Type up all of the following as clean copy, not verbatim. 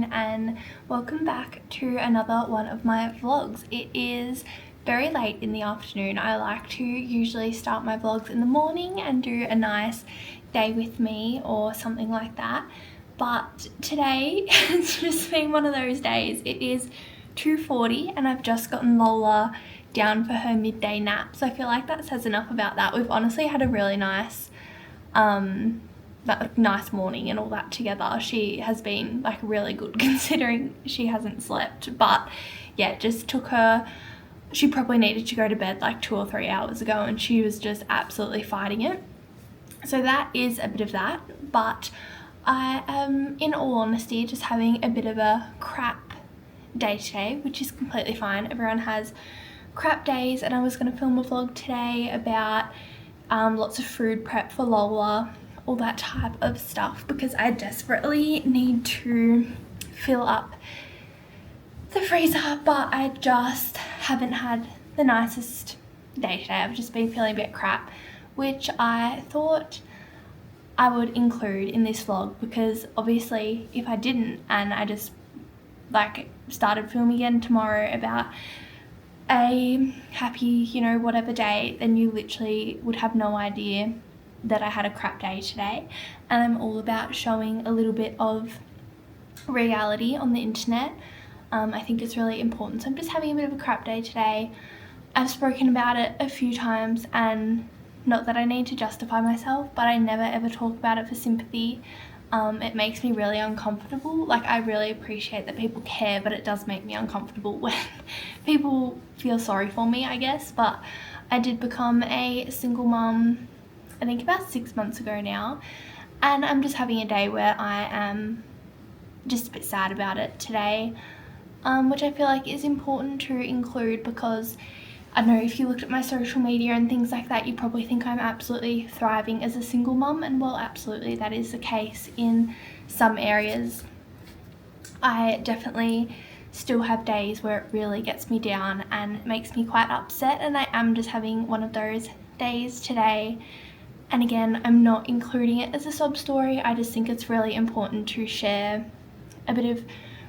afternoon and welcome back to another one of my vlogs. It is very late in the afternoon. I like to usually start my vlogs in the morning and do a nice day with me or something like that, but today it's just been one of those days. It is 2:40 and I've just gotten Lola down for her midday nap, so I feel like that says enough about that. We've honestly had a really nice nice morning and all that together. She has been like really good considering she hasn't slept, but yeah, just took her, she probably needed to go to bed like 2 or 3 hours ago and she was just absolutely fighting it. So that is a bit of that, but I am in all honesty just having a bit of a crap day today, which is completely fine. Everyone has crap days, and I was going to film a vlog today about lots of food prep for Lola, all that type of stuff, because I desperately need to fill up the freezer, but I just haven't had the nicest day today. I've just been feeling a bit crap, which I thought I would include in this vlog, because obviously if I didn't and I just like started filming again tomorrow about a happy, you know, whatever day, then you literally would have no idea that I had a crap day today. And I'm all about showing a little bit of reality on the internet. I think it's really important. So I'm just having a bit of a crap day today. I've spoken about it a few times, and not that I need to justify myself, but I never ever talk about it for sympathy. It makes me really uncomfortable. Like, I really appreciate that people care, but it does make me uncomfortable when people feel sorry for me, I guess. But I did become a single mum, I think about 6 months ago now, and I'm just having a day where I am just a bit sad about it today, which I feel like is important to include, because I don't know, if you looked at my social media and things like that, you probably think I'm absolutely thriving as a single mum, and well, absolutely that is the case in some areas. I definitely still have days where it really gets me down and makes me quite upset, and I am just having one of those days today. And again, I'm not including it as a sob story. I just think it's really important to share a bit of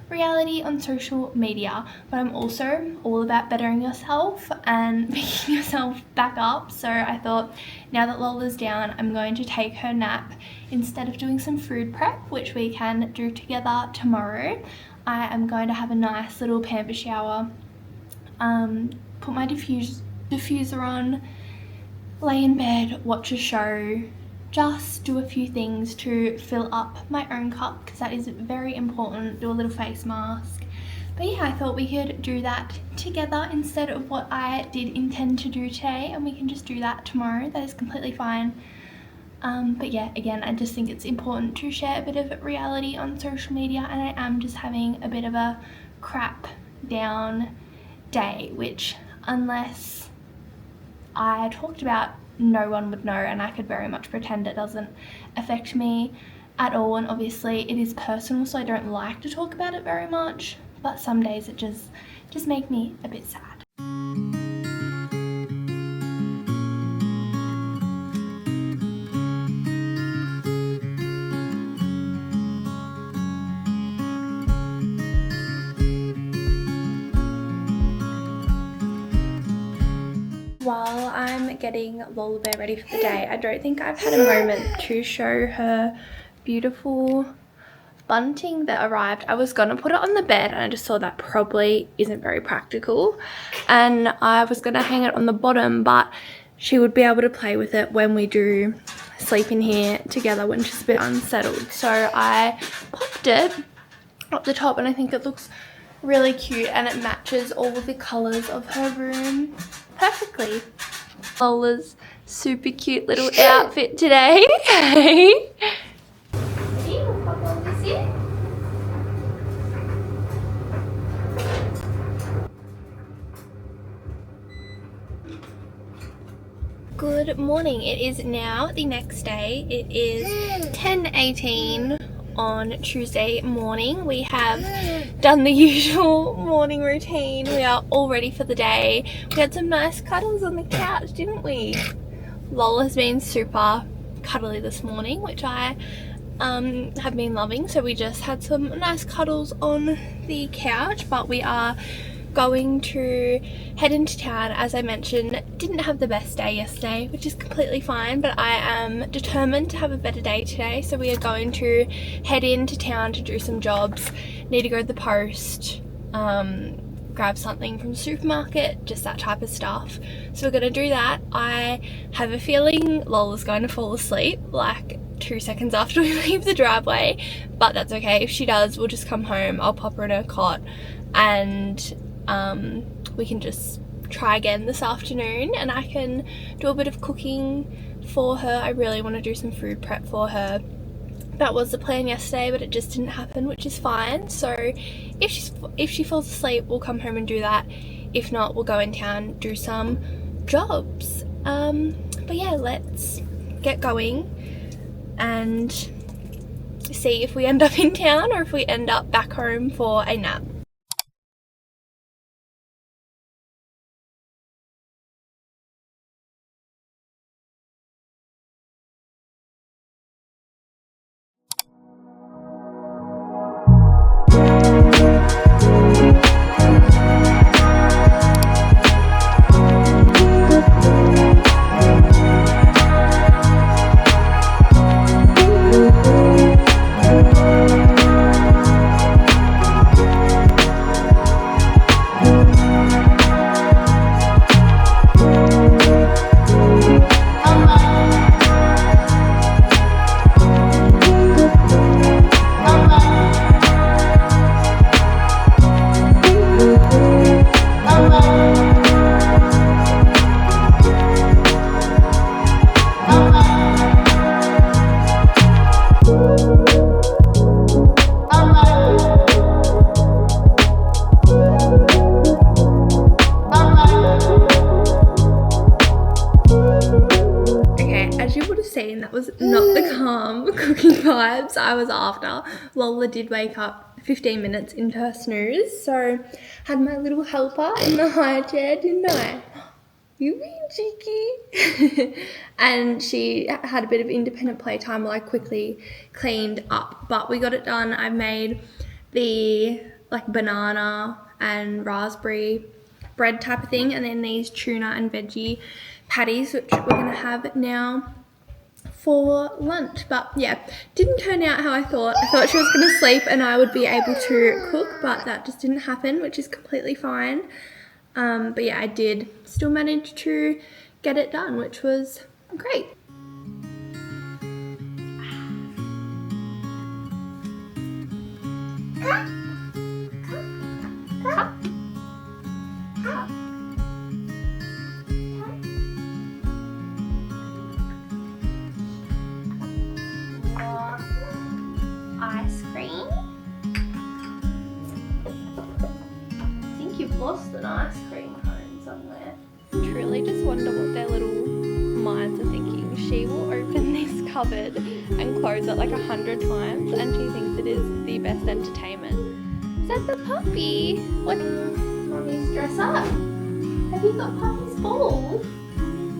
reality on social media, but I'm also all about bettering yourself and picking yourself back up. So I thought, now that Lola's down, I'm going to take her nap instead of doing some food prep, which we can do together tomorrow. I am going to have a nice little pamper shower, put my diffuser on, lay in bed, watch a show, just do a few things to fill up my own cup, because that is very important. Do a little face mask. But yeah, I thought we could do that together instead of what I did intend to do today, and we can just do that tomorrow. That is completely fine. But yeah, again, I just think it's important to share a bit of reality on social media, and I am just having a bit of a crap down day, which, unless I talked about, no one would know, and I could very much pretend it doesn't affect me at all. And obviously it is personal, so I don't like to talk about it very much, but some days it just make me a bit sad. While I'm getting Lola Bear ready for the day, I don't think I've had a moment to show her beautiful bunting that arrived. I was gonna put it on the bed and I just saw that probably isn't very practical, and I was gonna hang it on the bottom, but she would be able to play with it when we do sleep in here together when she's a bit unsettled. So I popped it up the top, and I think it looks really cute and it matches all of the colours of her room perfectly. Lola's super cute little outfit today. Hey. Good morning. It is now the next day. It is 10:18 on Tuesday morning. We have done the usual morning routine. We are all ready for the day. We had some nice cuddles on the couch, didn't we? Lola's been super cuddly this morning, which I have been loving. So we just had some nice cuddles on the couch, but we are going to head into town. As I mentioned, didn't have the best day yesterday, which is completely fine, but I am determined to have a better day today. So we are going to head into town to do some jobs. Need to go to the post, grab something from the supermarket, just that type of stuff. So we're gonna do that. I have a feeling Lola's going to fall asleep like 2 seconds after we leave the driveway, but that's okay. If she does, we'll just come home, I'll pop her in her cot, and we can just try again this afternoon, and I can do a bit of cooking for her. I really want to do some food prep for her. That was the plan yesterday, but it just didn't happen, which is fine. So if she falls asleep, we'll come home and do that. If not, we'll go in town, do some jobs. But yeah, let's get going and see if we end up in town or if we end up back home for a nap. That was not the calm cooking vibes I was after. Lola did wake up 15 minutes into her snooze, so had my little helper in the high chair, didn't I? You being cheeky. And she had a bit of independent playtime while I quickly cleaned up, but we got it done. I made the like banana and raspberry bread type of thing, and then these tuna and veggie patties, which we're gonna have now for lunch. But yeah, didn't turn out how I thought. I thought she was gonna sleep and I would be able to cook, but that just didn't happen, which is completely fine. But yeah, I did still manage to get it done, which was great. Ice cream. I think you've lost an ice cream cone somewhere. Truly just wonder what their little minds are thinking. She will open this cupboard and close it like 100 times, and she thinks it is the best entertainment. Is that the puppy? What? Mommy's dress up. Have you got puppy's ball?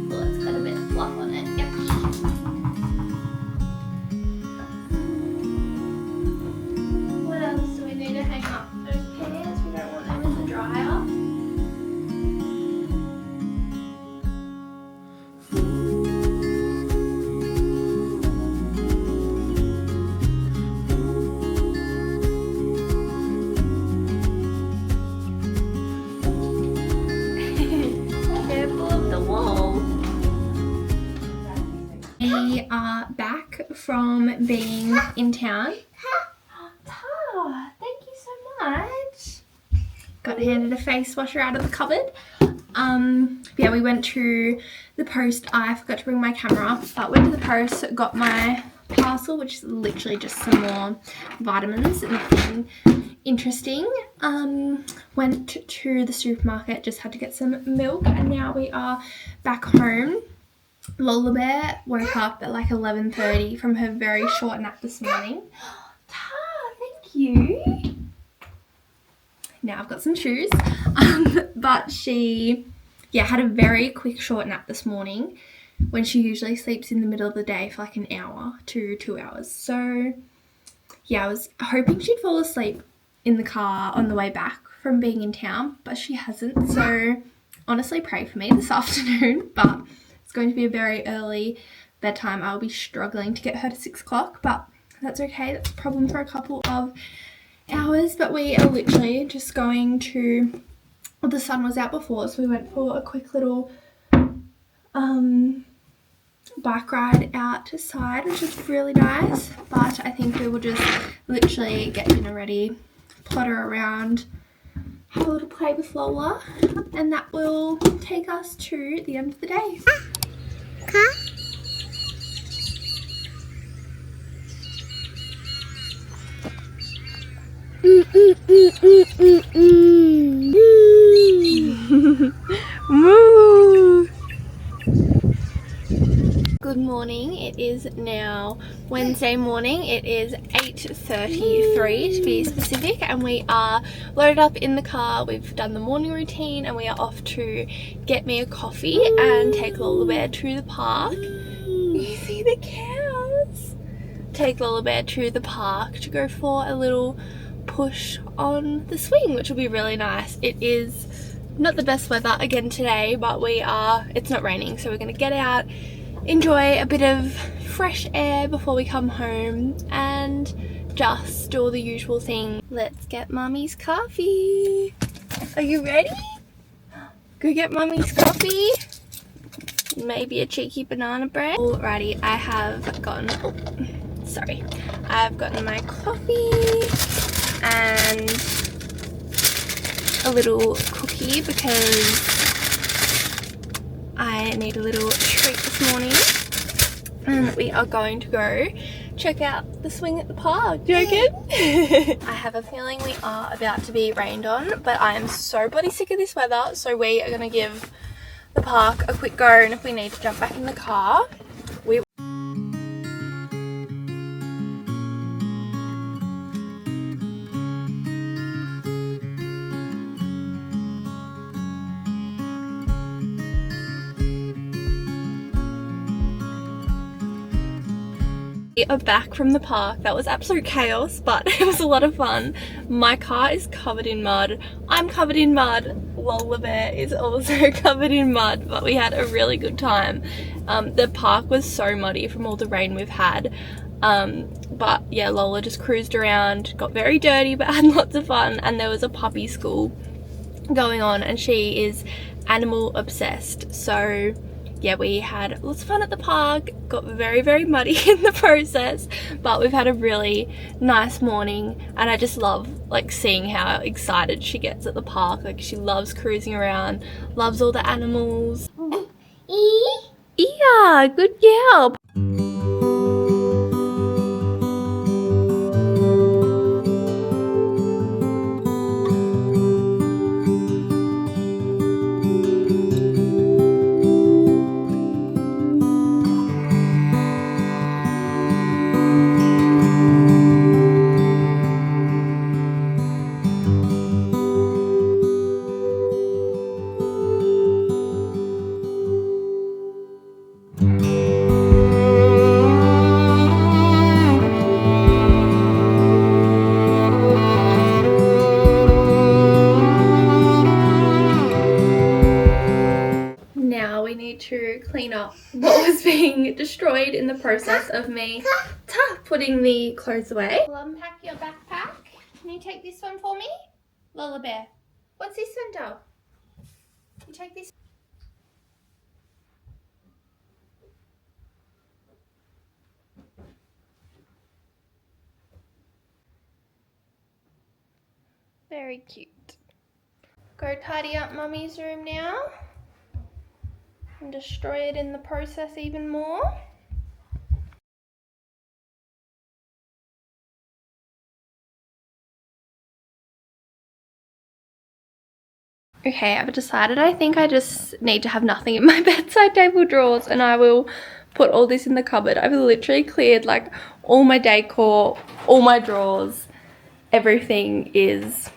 Well, it's got a bit of fluff on it. Yep. Hang up those pairs, we don't want them in the dryer. Careful of the wall. We are back from being in town. Got handed a face washer out of the cupboard. Yeah, we went to the post. I forgot to bring my camera, but went to the post, got my parcel, which is literally just some more vitamins, nothing interesting. Went to the supermarket, just had to get some milk, and now we are back home. Lola Bear woke up at like 11:30 from her very short nap this morning. Thank you. Now I've got some shoes, but she had a very quick short nap this morning, when she usually sleeps in the middle of the day for like an hour to 2 hours. So yeah, I was hoping she'd fall asleep in the car on the way back from being in town, but she hasn't. So honestly, pray for me this afternoon, but it's going to be a very early bedtime. I'll be struggling to get her to 6 o'clock, but that's okay. That's a problem for a couple of hours. But we are literally just going to, well, the sun was out before, so we went for a quick little bike ride outside, which was really nice. But I think we will just literally get dinner ready, potter around, have a little play with Lola, and that will take us to the end of the day. Moo! Good morning. It is now Wednesday morning. It is 8:33 to be specific, and we are loaded up in the car. We've done the morning routine and we are off to get me a coffee and take Lola Bear to the park. You see the cows? Take Lola Bear to the park to go for a little push on the swing, which will be really nice. It is not the best weather again today, but it's not raining, so we're going to get out, enjoy a bit of fresh air before we come home, and just do all the usual thing. Let's get Mummy's coffee. Are you ready? Go get Mummy's coffee. Maybe a cheeky banana bread. Alrighty, I've gotten my coffee and a little cookie because I need a little treat this morning, and we are going to go check out the swing at the park. Do you reckon? I have a feeling we are about to be rained on, but I am so bloody sick of this weather, so we are going to give the park a quick go, and if we need to jump back in the car, we will. We are back from the park. That was absolute chaos, but it was a lot of fun. My car is covered in mud. I'm covered in mud. Lola Bear is also covered in mud, but we had a really good time. The park was so muddy from all the rain we've had. But yeah, Lola just cruised around, got very dirty, but had lots of fun. And there was a puppy school going on, and she is animal obsessed. So yeah, we had lots of fun at the park, got very, very muddy in the process, but we've had a really nice morning, and I just love like seeing how excited she gets at the park. Like, she loves cruising around, loves all the animals. Yeah, good girl. Now we need to clean up what was being destroyed in the process of me putting the clothes away. We'll unpack your backpack. Can you take this one for me? Lola Bear. What's this one, doll? You take this. Very cute. Go tidy up Mummy's room now and destroy it in the process even more. Okay, I've decided I think I just need to have nothing in my bedside table drawers, and I will put all this in the cupboard. I've literally cleared like all my decor, all my drawers. Everything is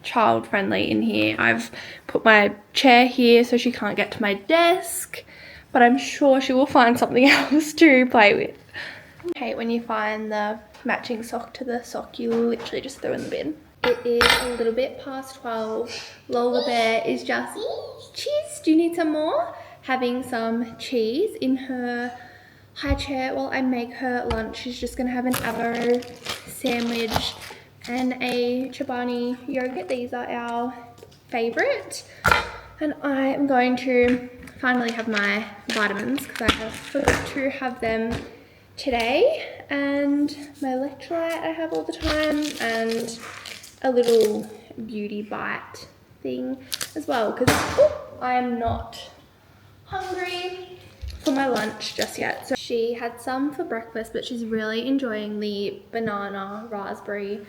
child friendly in here. I've put my chair here so she can't get to my desk, but I'm sure she will find something else to play with. I hate when you find the matching sock to the sock you literally just throw in the bin. It is a little bit past 12. Lola Bear is just, cheese, do you need some more? Having some cheese in her high chair while I make her lunch. She's just gonna have an avocado sandwich and a Chobani yogurt. These are our favorite. And I am going to finally have my vitamins because I have forgot to have them today, and my electrolyte I have all the time, and a little beauty bite thing as well because I am not hungry for my lunch just yet. So she had some for breakfast, but she's really enjoying the banana raspberry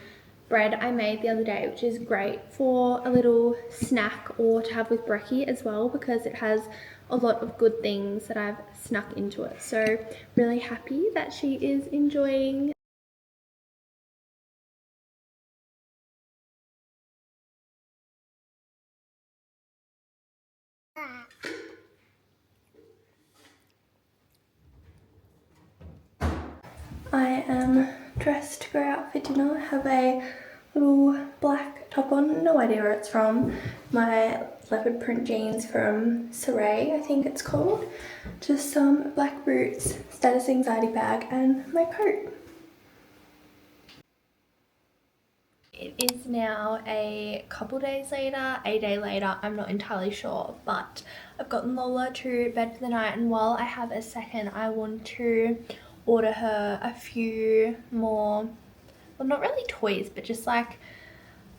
bread I made the other day, which is great for a little snack or to have with brekkie as well because it has a lot of good things that I've snuck into it. So really happy that she is enjoying. I am dressed to go out for dinner. I have a little black top on, no idea where it's from. My leopard print jeans from Saray, I think it's called. Just some black boots, status anxiety bag, and my coat. It is now a couple days later, a day later, I'm not entirely sure, but I've gotten Lola to bed for the night, and while I have a second, I want to order her a few more, well, not really toys, but just like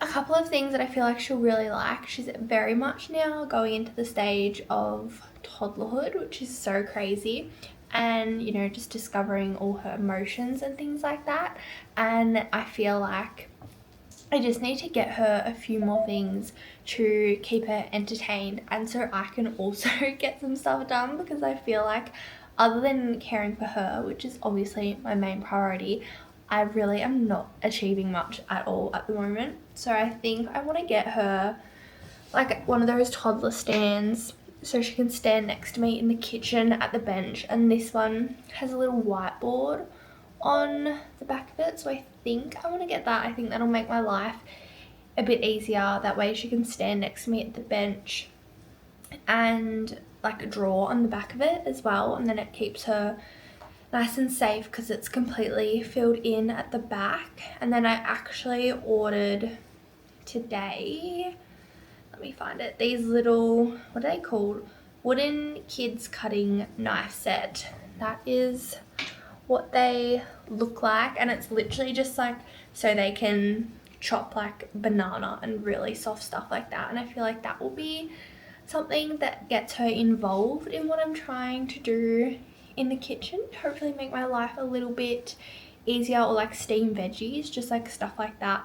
a couple of things that I feel like she'll really like. She's very much now going into the stage of toddlerhood, which is so crazy, and you know, just discovering all her emotions and things like that. And I feel like I just need to get her a few more things to keep her entertained, and so I can also get some stuff done, because I feel like other than caring for her, which is obviously my main priority, I really am not achieving much at all at the moment. So I think I want to get her like one of those toddler stands so she can stand next to me in the kitchen at the bench, and this one has a little whiteboard on the back of it, so I think I want to get that. I think that'll make my life a bit easier. That way she can stand next to me at the bench and like a drawer on the back of it as well, and then it keeps her nice and safe because it's completely filled in at the back. And then I actually ordered today, let me find it, these little, what are they called, wooden kids cutting knife set. That is what they look like, and it's literally just like so they can chop like banana and really soft stuff like that. And I feel like that will be something that gets her involved in what I'm trying to do in the kitchen, to hopefully make my life a little bit easier, or like steam veggies, just like stuff like that,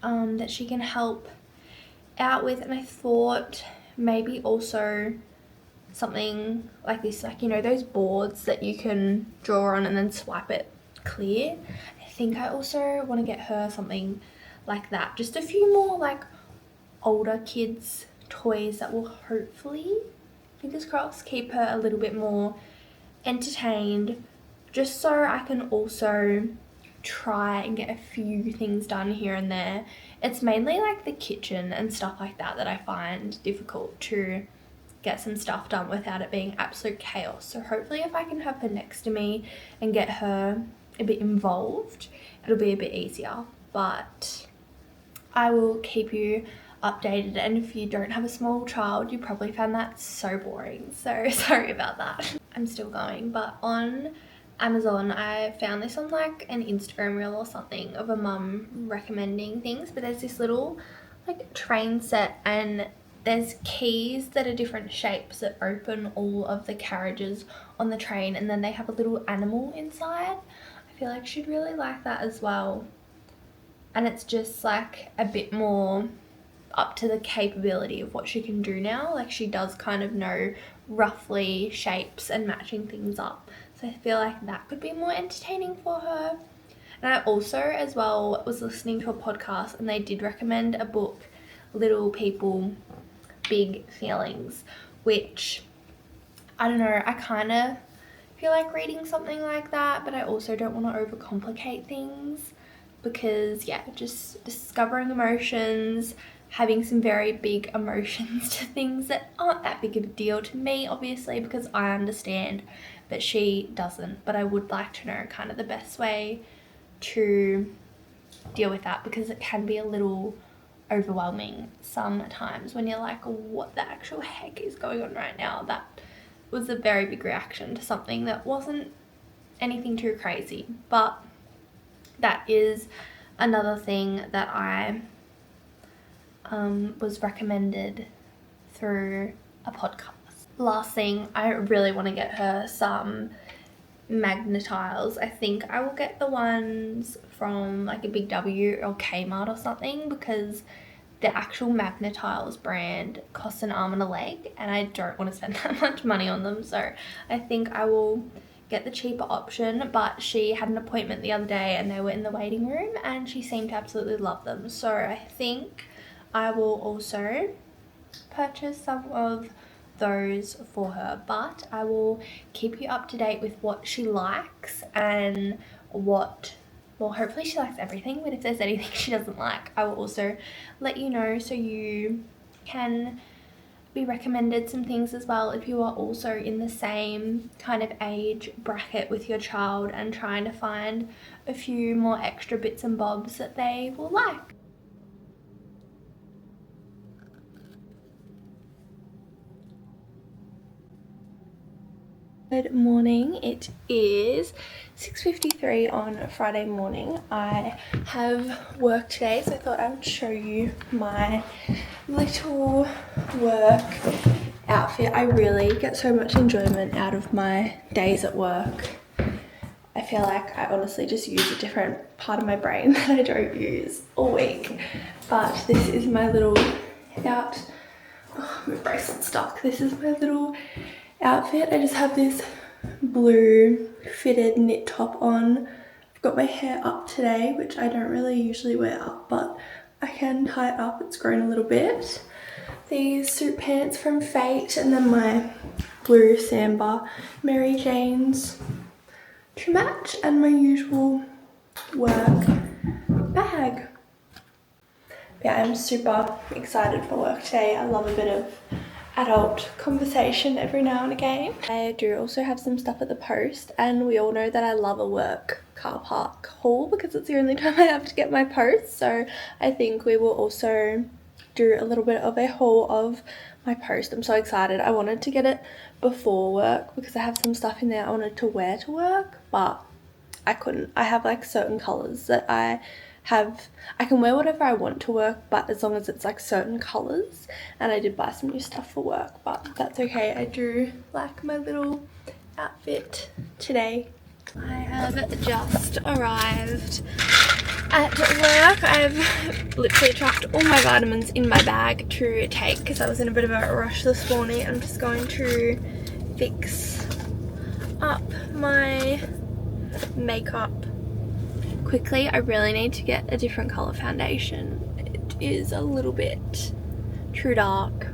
that she can help out with. And I thought maybe also something like this, like, you know, those boards that you can draw on and then swipe it clear. I think I also want to get her something like that, just a few more like older kids toys that will hopefully, fingers crossed, keep her a little bit more entertained, just so I can also try and get a few things done here and there. It's mainly like the kitchen and stuff like that that I find difficult to get some stuff done without it being absolute chaos. So hopefully if I can have her next to me and get her a bit involved, it'll be a bit easier. But I will keep you updated, and if you don't have a small child, you probably found that so boring, so sorry about that. I'm still going, but on Amazon I found this on like an Instagram reel or something of a mum recommending things, but there's this little like train set, and there's keys that are different shapes that open all of the carriages on the train, and then they have a little animal inside. I feel like she'd really like that as well, and it's just like a bit more up to the capability of what she can do now. Like she does kind of know roughly shapes and matching things up, so I feel like that could be more entertaining for her. And I also as well was listening to a podcast, and they did recommend a book, Little People Big Feelings, which I don't know, I kind of feel like reading something like that, but I also don't want to overcomplicate things because, yeah, just discovering emotions, having some very big emotions to things that aren't that big of a deal to me, obviously, because I understand, but she doesn't. But I would like to know kind of the best way to deal with that, because it can be a little overwhelming sometimes when you're like, what the actual heck is going on right now? That was a very big reaction to something that wasn't anything too crazy, but that is another thing that I was recommended through a podcast. Last thing, I really want to get her some magnetiles. I think I will get the ones from like a Big W or Kmart or something, because the actual magnetiles brand costs an arm and a leg and I don't want to spend that much money on them, so I think I will get the cheaper option. But she had an appointment the other day and they were in the waiting room and she seemed to absolutely love them, so I think I will also purchase some of those for her. But I will keep you up to date with what she likes and what, well, hopefully she likes everything, but if there's anything she doesn't like, I will also let you know, so you can be recommended some things as well if you are also in the same kind of age bracket with your child and trying to find a few more extra bits and bobs that they will like. Good morning, it is 6:53 on Friday morning. I have work today, so I thought I would show you my little work outfit. I really get so much enjoyment out of my days at work. I feel like I honestly just use a different part of my brain that I don't use all week. But this is my little my bracelet's stuck. This is my little outfit. I just have this blue fitted knit top on. I've got my hair up today, which I don't really usually wear up, but I can tie it up. It's grown a little bit. These suit pants from Fate, and then my blue Samba Mary Janes to match, and my usual work bag. Yeah, I'm super excited for work today. I love a bit of adult conversation every now and again. I do also have some stuff at the post, and we all know that I love a work car park haul because it's the only time I have to get my post, so I think we will also do a little bit of a haul of my post. I'm so excited. I wanted to get it before work because I have some stuff in there I wanted to wear to work, but I couldn't. I have like certain colours that I can wear whatever I want to work, but as long as it's like certain colours, and I did buy some new stuff for work, but that's okay. I do like my little outfit today. I have just arrived at work. I've literally chucked all my vitamins in my bag to take because I was in a bit of a rush this morning. I'm just going to fix up my makeup quickly. I really need to get a different colour foundation. It is a little bit too dark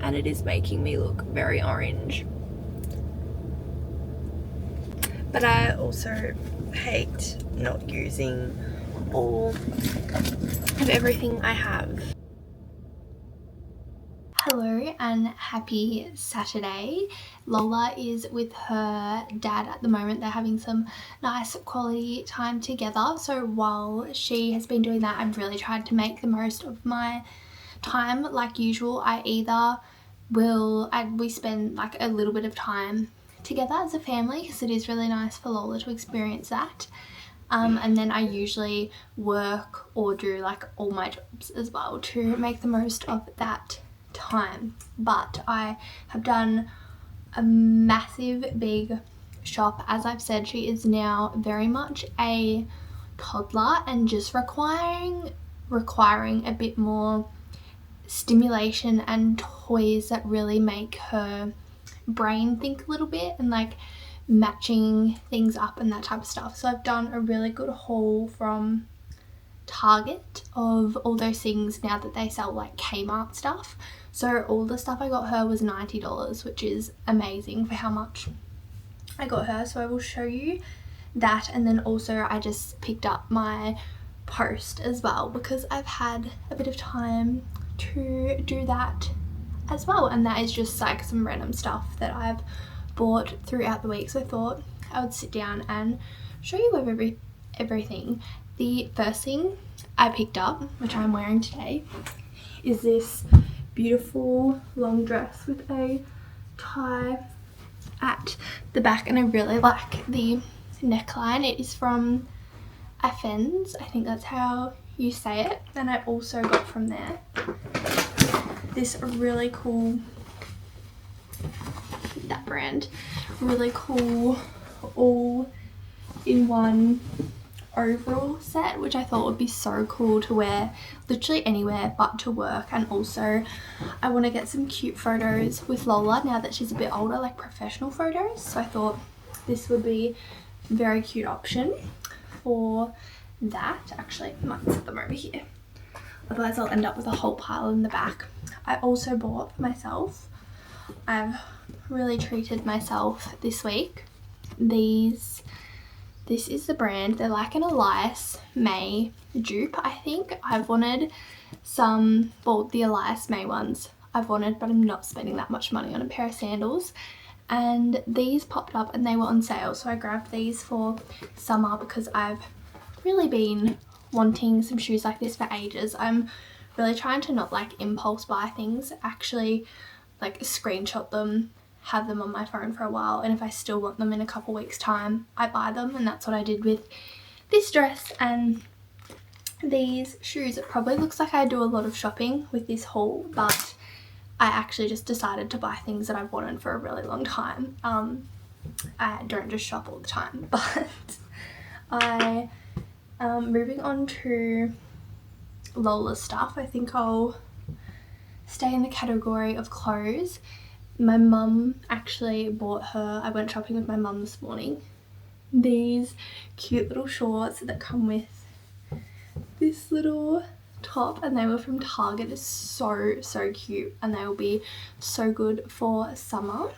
and it is making me look very orange. But I also hate not using all of everything I have. Hello and happy Saturday. Lola is with her dad at the moment. They're having some nice quality time together. So while she has been doing that, I've really tried to make the most of my time. Like usual, we spend like a little bit of time together as a family because it is really nice for Lola to experience that. And then I usually work or do like all my jobs as well to make the most of that time. But I have done a massive big shop. As I've said, she is now very much a toddler and just requiring a bit more stimulation and toys that really make her brain think a little bit, and like matching things up and that type of stuff. So I've done a really good haul from Target of all those things now that they sell like Kmart stuff. So all the stuff I got her was $90, which is amazing for how much I got her. So I will show you that, and then also I just picked up my post as well because I've had a bit of time to do that as well, and that is just like some random stuff that I've bought throughout the week. So I thought I would sit down and show you everything. The first thing I picked up, which I'm wearing today, is this beautiful long dress with a tie at the back, and I really like the neckline. It is from Affens, I think that's how you say it, and I also got from there this really cool, that brand, really cool all-in-one overall set, which I thought would be so cool to wear literally anywhere but to work. And also I want to get some cute photos with Lola now that she's a bit older, like professional photos, so I thought this would be a very cute option for that. Actually, I might set them over here, otherwise I'll end up with a whole pile in the back. I also bought for myself, I've really treated myself this week, this is the brand, they're like an Elias May dupe, I think. I've wanted some, well, the Elias May ones I've wanted, but I'm not spending that much money on a pair of sandals, and these popped up and they were on sale, so I grabbed these for summer because I've really been wanting some shoes like this for ages. I'm really trying to not like impulse buy things, actually like screenshot them, have them on my phone for a while, and if I still want them in a couple weeks time, I buy them, and that's what I did with this dress and these shoes. It probably looks like I do a lot of shopping with this haul, but I actually just decided to buy things that I've wanted for a really long time. I don't just shop all the time, but I moving on to Lola's stuff, I think I'll stay in the category of clothes. My mum actually bought her, I went shopping with my mum this morning, these cute little shorts that come with this little top, and they were from Target. It's so cute, and they will be so good for summer.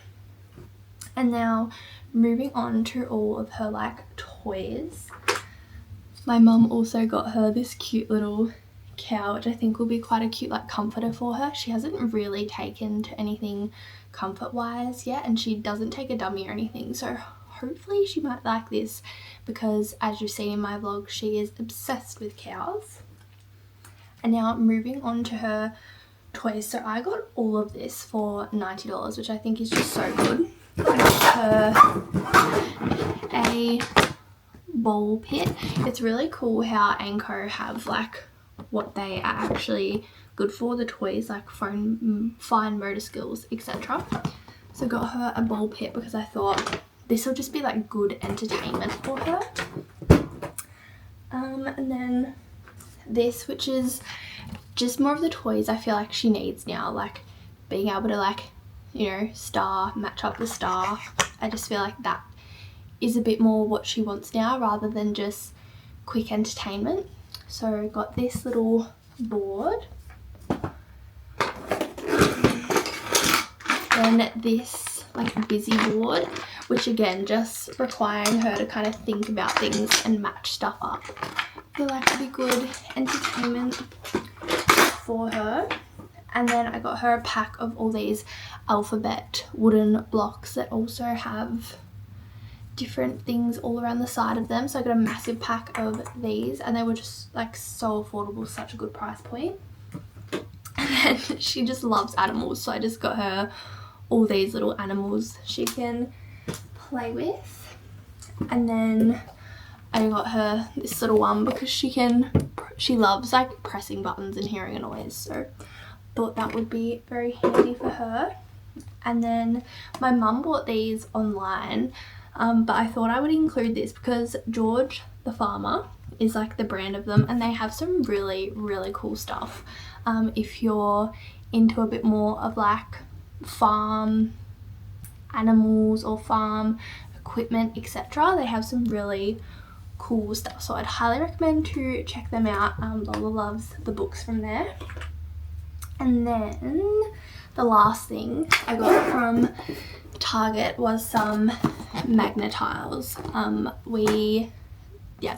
And now moving on to all of her like toys, my mum also got her this cute little cow, which I think will be quite a cute like comforter for her. She hasn't really taken to anything comfort wise yet, and she doesn't take a dummy or anything, so hopefully she might like this because, as you've seen in my vlog, she is obsessed with cows. And now moving on to her toys, so I got all of this for $90, which I think is just so good. I got her a ball pit. It's really cool how Anko have like what they are actually good for, the toys, like fine motor skills, etc. So got her a ball pit because I thought this will just be like good entertainment for her. And then this, which is just more of the toys I feel like she needs now, like being able to like, you know, match up the star. I just feel like that is a bit more what she wants now rather than just quick entertainment. So I got this little board, then this like busy board, which again just requiring her to kind of think about things and match stuff up. I feel like it'd be good entertainment for her. And then I got her a pack of all these alphabet wooden blocks that also have different things all around the side of them. So I got a massive pack of these, and they were just like so affordable, such a good price point. And then she just loves animals, so I just got her all these little animals she can play with. And then I got her this little one because she loves like pressing buttons and hearing a noise, so thought that would be very handy for her. And then my mum bought these online, but I thought I would include this because George the Farmer is like the brand of them, and they have some really cool stuff. If you're into a bit more of like farm animals or farm equipment, etc., they have some really cool stuff, so I'd highly recommend to check them out. Lola loves the books from there. And then the last thing I got from Target was some magnet tiles.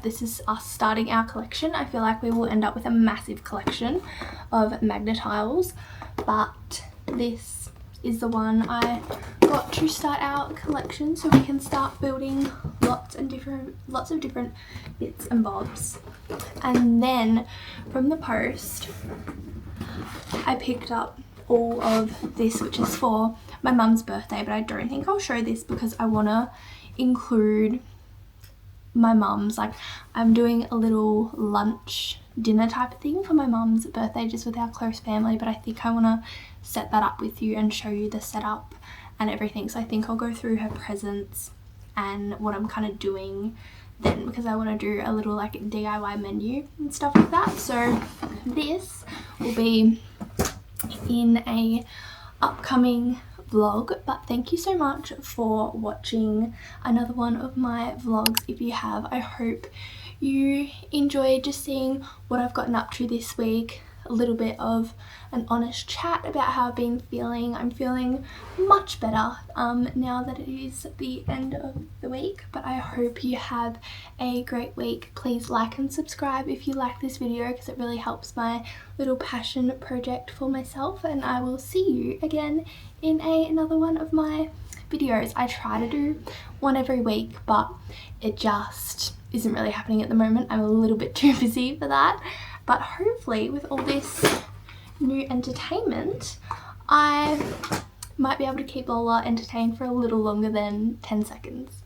This is us starting our collection. I feel like we will end up with a massive collection of magnet tiles, but this is the one I got to start our collection so we can start building lots of different bits and bobs. And then from the post I picked up all of this, which is for my mum's birthday, but I don't think I'll show this because I want to include my mum's, like I'm doing a little lunch dinner type of thing for my mum's birthday just with our close family, but I think I want to set that up with you and show you the setup and everything. So I think I'll go through her presents and what I'm kind of doing then, because I want to do a little like DIY menu and stuff like that. So this will be in a upcoming vlog, but thank you so much for watching another one of my vlogs. If you have, I hope you enjoyed just seeing what I've gotten up to this week, a little bit of an honest chat about how I've been feeling. I'm feeling much better now that it is the end of the week, but I hope you have a great week. Please like and subscribe if you like this video because it really helps my little passion project for myself, and I will see you again in another one of my videos. I try to do one every week, but it just isn't really happening at the moment. I'm a little bit too busy for that, but hopefully with all this new entertainment I might be able to keep Lola entertained for a little longer than 10 seconds.